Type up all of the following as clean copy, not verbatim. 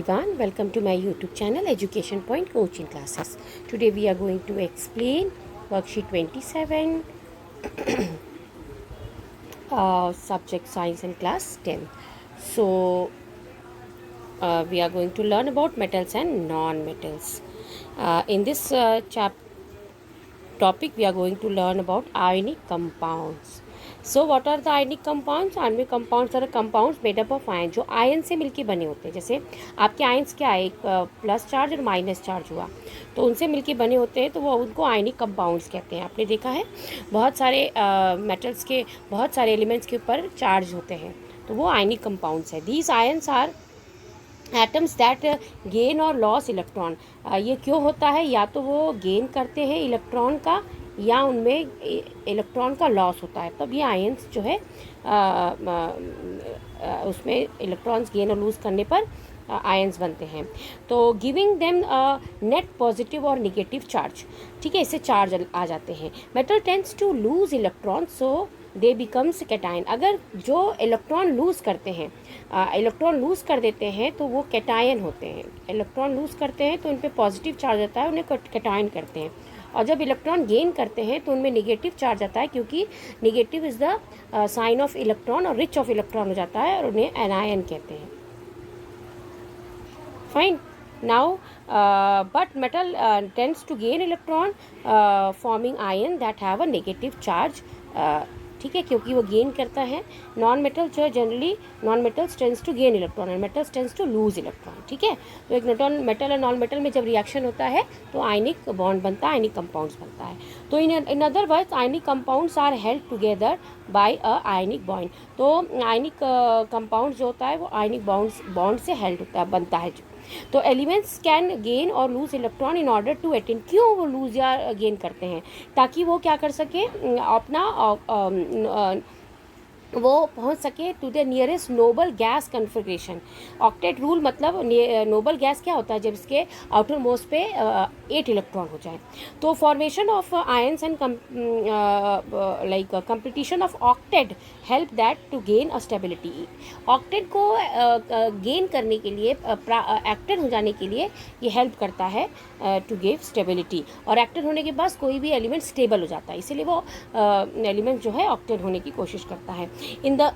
everyone, welcome to my YouTube channel Education Point Coaching Classes. Today we are going to explain worksheet 27, subject science and class 10. So we are going to learn about metals and non-metals. In this topic we are going to learn about ionic compounds. So what are the ionic compounds? Ionic compounds are compounds made up of ion, जो ion से मिलके बने होते हैं. जैसे आपके ions क्या है, एक प्लस चार्ज और माइनस चार्ज हुआ, तो उनसे मिलके बने होते हैं, तो वो उनको आयनिक कंपाउंड्स कहते हैं. आपने देखा है बहुत सारे मेटल्स के बहुत सारे एलिमेंट्स के ऊपर चार्ज होते हैं, तो वो आयनिक कंपाउंड्स है. These ions are atoms that gain or lose electron. ये क्यों होता है? या तो वो गेन करते हैं इलेक्ट्रॉन का, या उनमें इलेक्ट्रॉन का लॉस होता है, तब ये आयन्स जो है उसमें इलेक्ट्रॉन्स गेन और लूज़ करने पर आयन्स बनते हैं. तो giving them net positive or negative charge. ठीक है, इससे चार्ज आ जाते हैं. Metal tends to lose electron, so they becomes cation. अगर जो इलेक्ट्रॉन लूज़ करते हैं, इलेक्ट्रॉन लूज़ कर देते हैं, तो वो कैटायन होते हैं. इलेक्ट्रॉन लूज़ करते हैं तो उन पर पॉजिटिव चार्ज आता है, उन्हें कैटायन करते हैं. और जब इलेक्ट्रॉन गेन करते हैं तो उनमें निगेटिव चार्ज आता है, क्योंकि negative is the sign of electron, और रिच ऑफ इलेक्ट्रॉन हो जाता है, और उन्हें एनायन कहते हैं. Fine. Now but metal tends to gain electron forming ion that have a negative charge. ठीक है, क्योंकि वो गेन करता है. नॉन मेटल जो generally non metals tends to gain electron and metals tends to lose electron. ठीक है, तो एक मेटल और नॉन मेटल में जब रिएक्शन होता है तो आयनिक बॉन्ड बनता है, आयनिक कंपाउंड्स बनता है. तो in other words ionic compounds are held together by a ionic bond. तो आयनिक कंपाउंड जो होता है वो आयनिक बॉन्ड से हेल्ड होता है, बनता है. तो elements can gain or lose electron in order to attain. क्यों वो लूज या गेन करते हैं? ताकि वो क्या कर सके, अपना वो पहुंच सके to the nearest noble gas configuration. Octet rule मतलब नोबल गैस क्या होता है? जब इसके आउटर मोस्ट पे 8 इलेक्ट्रॉन हो जाए. तो formation of ions and like competition of octet help that to gain a stability. Octet को गेन करने के लिए, एक्टेड हो जाने के लिए ये हेल्प करता है टू गिव स्टेबिलिटी. और एक्टेड होने के बाद कोई भी एलिमेंट स्टेबल हो जाता है, इसीलिए वो एलिमेंट जो है ऑक्टेड होने की कोशिश करता है. In the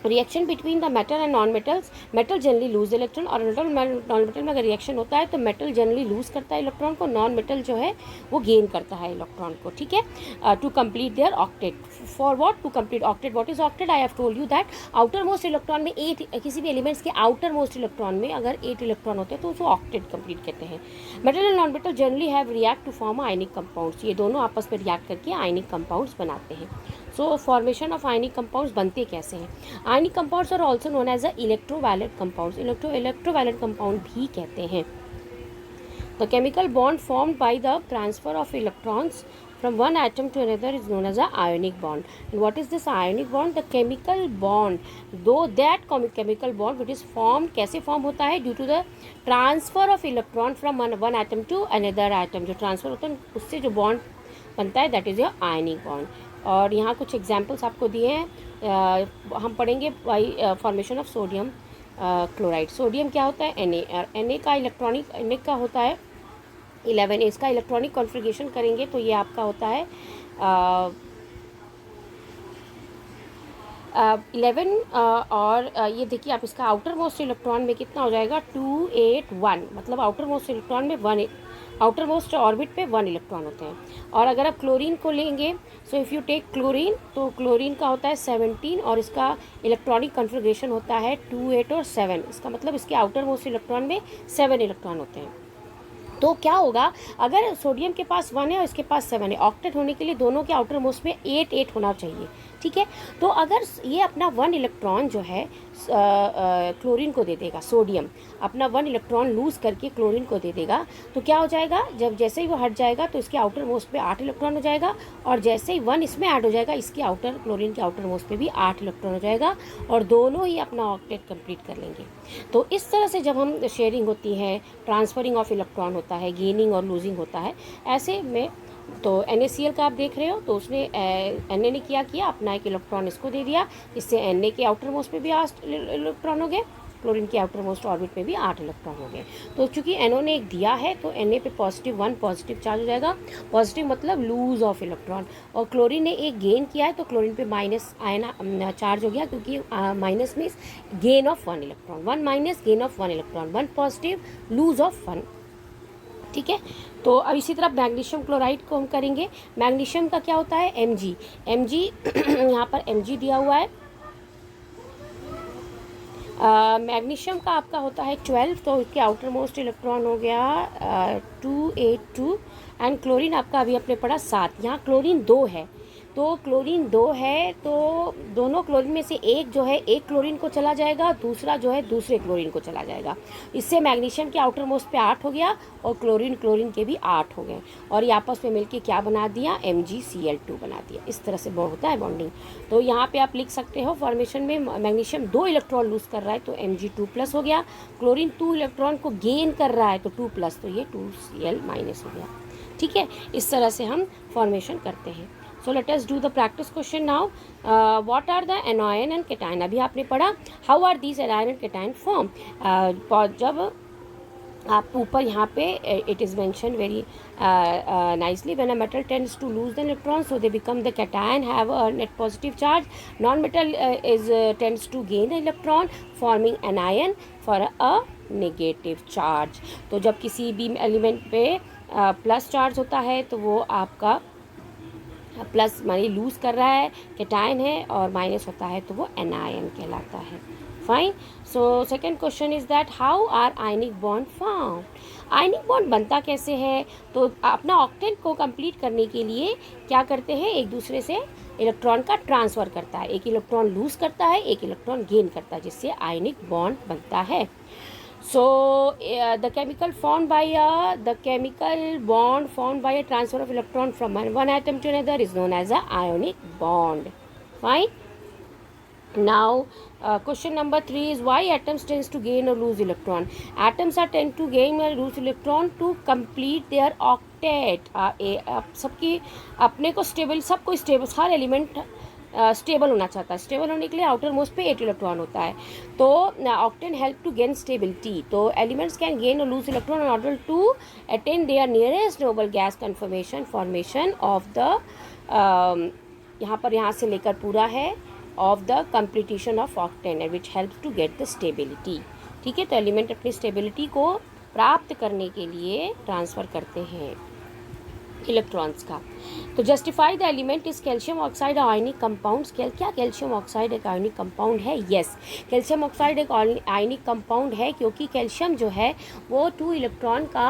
reaction between the metal and non metals, metal generally loose electron. और मेटल नॉन मेटल में अगर रिएक्शन होता है तो मेटल जनरली लूज करता है इलेक्ट्रॉन को, नॉन मेटल जो है वो गेन करता है इलेक्ट्रॉन को. ठीक है, to complete their octet. For what? To complete octet. What is octet? I have told you that outermost electron में 8, किसी भी एलिमेंट्स के आउटर मोस्ट इलेक्ट्रॉन में अगर 8 इलेक्ट्रॉन होते हैं तो उसको ऑक्टेट कंप्लीट कहते हैं. Metal and non metal generally have react to form ionic compounds. ये दोनों आपस में रिएक्ट करके आयनिक कंपाउंड्स बनाते हैं. So formation of ionic compounds बनते कैसे हैं? Ionic compounds are also known as a electrovalent compounds. Electrovalent compound भी कहते हैं. The chemical bond formed by the transfer of electrons from one atom to another is known as a ionic bond. And what is this ionic bond? The chemical bond, though that chemical bond which is formed, कैसे form होता है? Due to the transfer of electron from one atom to another atom. जो transfer होता है उससे जो bond बनता है that is your ionic bond. और यहाँ कुछ एग्जाम्पल्स आपको दिए हैं. हम पढ़ेंगे formation of sodium chloride. Sodium क्या होता है? Na का इलेक्ट्रॉनिक, Na का होता है 11. इसका इलेक्ट्रॉनिक कॉन्फ़िगरेशन करेंगे तो ये आपका होता है 11. और ये देखिए आप, इसका आउटर मोस्ट इलेक्ट्रॉन में कितना हो जाएगा? 281. मतलब आउटर मोस्ट इलेक्ट्रॉन में 1, आउटर मोस्ट ऑर्बिट पे 1 इलेक्ट्रॉन होते हैं. और अगर आप क्लोरीन को लेंगे, so if you take chlorine, तो क्लोरीन का होता है 17 और इसका इलेक्ट्रॉनिक कॉन्फ़िगरेशन होता है 2, 8 और 7. इसका मतलब इसके आउटर मोस्ट इलेक्ट्रॉन में 7 इलेक्ट्रॉन होते हैं. तो क्या होगा अगर सोडियम के पास 1 है और इसके पास 7 है? ऑक्टेट होने के लिए दोनों के आउटर मोस्ट में 8 होना चाहिए. ठीक है, तो अगर ये अपना 1 इलेक्ट्रॉन जो है क्लोरीन को दे देगा, सोडियम अपना 1 इलेक्ट्रॉन लूज़ करके क्लोरीन को दे देगा, तो क्या हो जाएगा? जब जैसे ही वो हट जाएगा तो इसके आउटर मोस्ट पे 8 इलेक्ट्रॉन हो जाएगा, और जैसे ही 1 इसमें ऐड हो जाएगा, इसके आउटर क्लोरीन के आउटर मोस्ट पे भी 8 इलेक्ट्रॉन हो जाएगा, और दोनों ही अपना ऑक्टेट कंप्लीट कर लेंगे. तो इस तरह से जब हम शेयरिंग होती है, ट्रांसफरिंग ऑफ इलेक्ट्रॉन होता है, गेनिंग और लूजिंग होता है, ऐसे में तो NaCl का आप देख रहे हो, तो उसने Na ने किया अपना एक इलेक्ट्रॉन इसको दे दिया, इससे Na के आउटर मोस्ट पे भी 8 इलेक्ट्रॉन हो गए, क्लोरीन के आउटर मोस्ट ऑर्बिट में भी 8 इलेक्ट्रॉन हो गए। तो चूंकि NO ने एक दिया है तो Na पे +1 पॉजिटिव चार्ज हो जाएगा, पॉजिटिव मतलब लूज ऑफ इलेक्ट्रॉन, और क्लोरीन ने एक गेन किया है तो क्लोरीन पे माइनस आयन चार्ज हो गया, क्योंकि minus means gain of 1 electron, 1 minus gain of 1 electron, 1 positive lose of 1। ठीक है, तो अब इसी तरह मैग्नीशियम क्लोराइड को हम करेंगे। मैग्नीशियम का क्या होता है, Mg, यहाँ पर Mg दिया हुआ है। मैग्नीशियम का आपका होता है 12, तो इसके आउटर मोस्ट इलेक्ट्रॉन हो गया 282, एंड क्लोरीन आपका अभी अपने पढ़ा 7। यहाँ क्लोरीन 2 है, तो क्लोरीन 2 है तो दोनों क्लोरीन में से एक जो है एक क्लोरीन को चला जाएगा, दूसरा जो है दूसरे क्लोरीन को चला जाएगा। इससे मैग्नीशियम के आउटर मोस्ट पे 8 हो गया और क्लोरीन के भी 8 हो गए, और ये आपस में मिलके क्या बना दिया, MgCl2 बना दिया। इस तरह से होता है बॉन्डिंग। तो यहाँ पे आप लिख सकते हो फॉर्मेशन में मैग्नीशियम 2 इलेक्ट्रॉन लूज कर रहा है तो Mg2+ हो गया, क्लोरीन 2 इलेक्ट्रॉन को गेन कर रहा है तो 2+, तो ये 2Cl- हो गया। ठीक है, इस तरह से हम फॉर्मेशन करते हैं। So let us do the practice question now. What are the anion and cation, अभी आपने पढ़ा how are these anion and cation form. जब आप ऊपर यहाँ पे it is mention very nicely, when a metal tends to lose the electron so they become the cation have a net positive charge, non metal is tends to gain the electron forming anion for a negative charge. तो जब किसी भी element पे plus charge होता है तो वो आपका प्लस मानी लूज़ कर रहा है, कैटायन है, और माइनस होता है तो वो एनायन कहलाता है। Fine. So second question is that how are ionic bond form. Ionic bond बनता कैसे है, तो अपना ऑक्टेन को कंप्लीट करने के लिए क्या करते हैं, एक दूसरे से इलेक्ट्रॉन का ट्रांसफ़र करता है, एक इलेक्ट्रॉन लूज़ करता है, एक इलेक्ट्रॉन गेन करता है, जिससे आयनिक बॉन्ड बनता है। So the chemical bond formed by a transfer of electron from one atom to another is known as a ionic bond. Fine. Now question number 3 is why atoms tends to gain or lose electron. Atoms are tend to gain or lose electron to complete their octet. सबकी अपने को stable, सबको stable, हर element stable होना चाहता है। Stable होने के लिए आउटर मोस्ट पे 8 इलेक्ट्रॉन होता है, तो octane help to gain stability. तो elements can gain or lose electron in order to attain their nearest noble gas conformation formation of the, यहाँ से लेकर पूरा है, of the completion of octane which helps to get the stability. ठीक है, तो element अपनी स्टेबिलिटी को प्राप्त करने के लिए ट्रांसफ़र करते हैं इलेक्ट्रॉन्स का। तो justify the element is calcium oxide ionic compounds. क्या कैल्शियम ऑक्साइड एक आयनिक कंपाउंड है? यस, कैल्शियम ऑक्साइड एक आयनिक कंपाउंड है, क्योंकि कैल्शियम जो है वो 2 इलेक्ट्रॉन का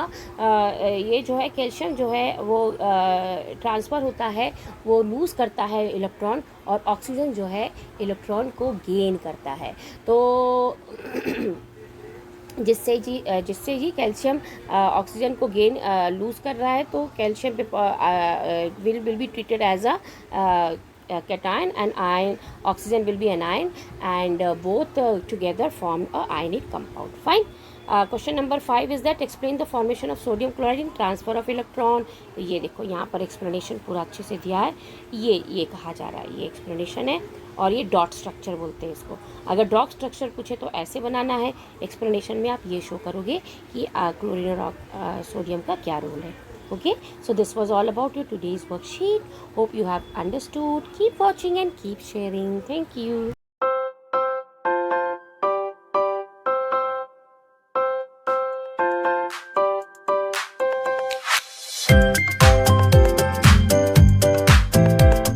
ये जो है कैल्शियम जो है वो ट्रांसफ़र होता है, वो लूज़ करता है इलेक्ट्रॉन, और ऑक्सीजन जो है इलेक्ट्रॉन को गेन करता है। तो जिससे जी कैल्शियम ऑक्सीजन को गेन लूज़ कर रहा है, तो कैल्शियम पे will be treated as a cation, and ion oxygen will be an ion, and both together form a ionic compound. Fine. Question number 5 is that explain the formation of sodium chloride in transfer of electron. ये देखो यहाँ पर explanation पूरा अच्छे से दिया है, ये कहा जा रहा है, ये एक्सप्लेनेशन है, और ये डॉट स्ट्रक्चर बोलते हैं इसको। अगर डॉट स्ट्रक्चर पूछे तो ऐसे बनाना है, एक्सप्लेनेशन में आप ये शो करोगे कि क्लोरीन और सोडियम का क्या रोल है। Okay, so this was all about your today's worksheet. Hope you have understood. Keep watching and keep sharing. Thank you.